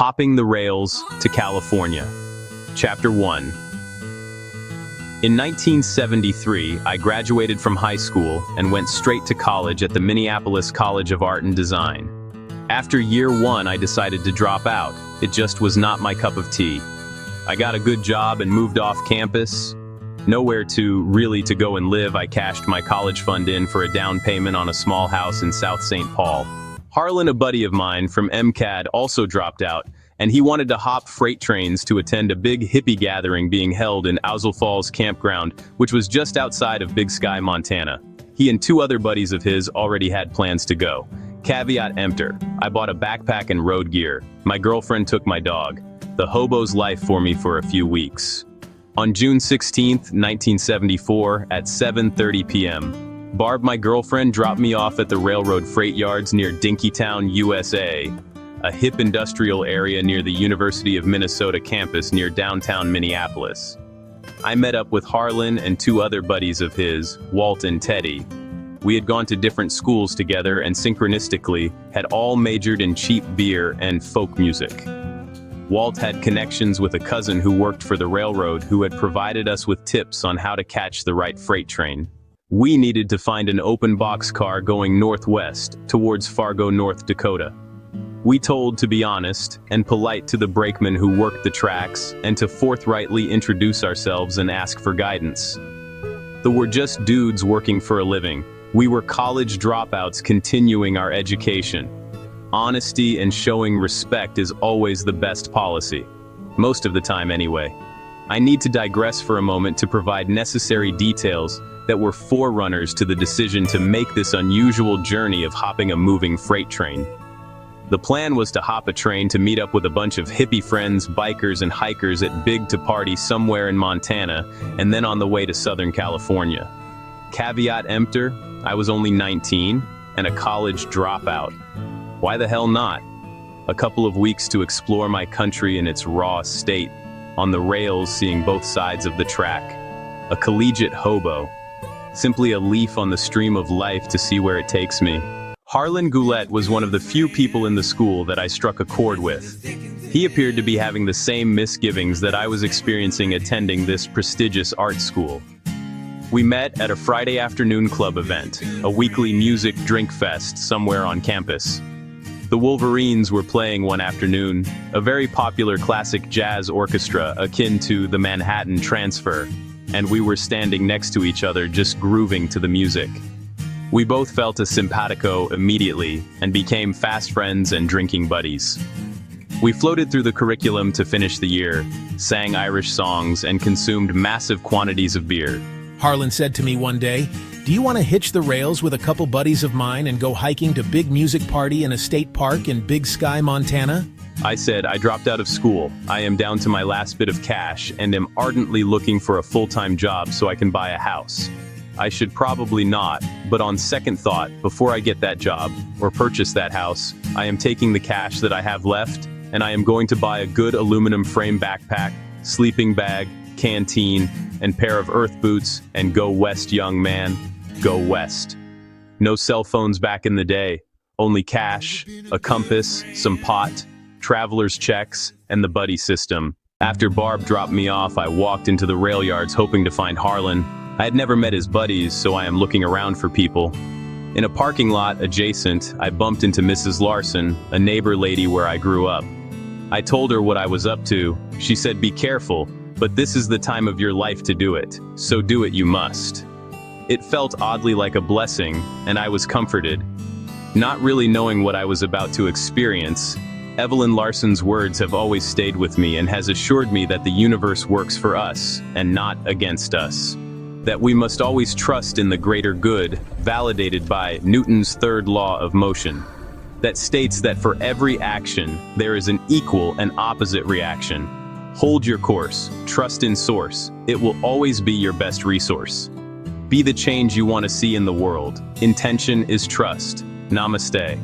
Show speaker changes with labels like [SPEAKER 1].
[SPEAKER 1] Hopping the Rails to California. Chapter 1. In 1973, I graduated from high school and went straight to college at the Minneapolis College of Art and Design. After year one, I decided to drop out. It just was not my cup of tea. I got a good job and moved off campus. Nowhere to go and live, I cashed my college fund in for a down payment on a small house in South St. Paul. Harlan, a buddy of mine from MCAD, also dropped out, and he wanted to hop freight trains to attend a big hippie gathering being held in Ousel Falls Campground, which was just outside of Big Sky, Montana. He and two other buddies of his already had plans to go. Caveat emptor, I bought a backpack and road gear. My girlfriend took my dog. The hobo's life for me for a few weeks. On June 16, 1974, at 7:30 p.m., Barb, my girlfriend, dropped me off at the railroad freight yards near Dinkytown, USA, a hip industrial area near the University of Minnesota campus near downtown Minneapolis. I met up with Harlan and two other buddies of his, Walt and Teddy. We had gone to different schools together and synchronistically had all majored in cheap beer and folk music. Walt had connections with a cousin who worked for the railroad who had provided us with tips on how to catch the right freight train. We needed to find an open boxcar going northwest towards Fargo, North Dakota. We told to be honest and polite to the brakeman who worked the tracks and to forthrightly introduce ourselves and ask for guidance. Though we're just dudes working for a living, we were college dropouts continuing our education. Honesty and showing respect is always the best policy. Most of the time anyway. I need to digress for a moment to provide necessary details that were forerunners to the decision to make this unusual journey of hopping a moving freight train. The plan was to hop a train to meet up with a bunch of hippie friends, bikers, and hikers at Big to Party somewhere in Montana, and then on the way to Southern California. Caveat emptor, I was only 19 and a college dropout. Why the hell not? A couple of weeks to explore my country in its raw state, on the rails seeing both sides of the track. A collegiate hobo. Simply a leaf on the stream of life to see where it takes me. Harlan Goulet was one of the few people in the school that I struck a chord with. He appeared to be having the same misgivings that I was experiencing attending this prestigious art school. We met at a Friday afternoon club event, a weekly music drink fest somewhere on campus. The Wolverines were playing one afternoon, a very popular classic jazz orchestra akin to the Manhattan Transfer, and we were standing next to each other just grooving to the music. We both felt a simpatico immediately and became fast friends and drinking buddies. We floated through the curriculum to finish the year, sang Irish songs, and consumed massive quantities of beer.
[SPEAKER 2] Harlan said to me one day, "Do you want to hitch the rails with a couple buddies of mine and go hiking to Big Music Party in a state park in Big Sky, Montana?"
[SPEAKER 1] I said, I dropped out of school. I am down to my last bit of cash and am ardently looking for a full-time job so I can buy a house. I should probably not, but on second thought, before I get that job or purchase that house, I am taking the cash that I have left and I am going to buy a good aluminum frame backpack, sleeping bag, canteen, and pair of earth boots and go west, young man. Go west. No cell phones back in the day. Only cash, a compass, some pot, traveler's checks, and the buddy system. After Barb dropped me off, I walked into the rail yards hoping to find Harlan. I had never met his buddies, so I am looking around for people. In a parking lot adjacent, I bumped into Mrs. Larson, a neighbor lady where I grew up. I told her what I was up to. She said, "Be careful, but this is the time of your life to do it, so do it you must." It felt oddly like a blessing, and I was comforted. Not really knowing what I was about to experience, Evelyn Larson's words have always stayed with me and has assured me that the universe works for us and not against us. That we must always trust in the greater good, validated by Newton's third law of motion. That states that for every action, there is an equal and opposite reaction. Hold your course, trust in source. It will always be your best resource. Be the change you want to see in the world. Intention is trust. Namaste.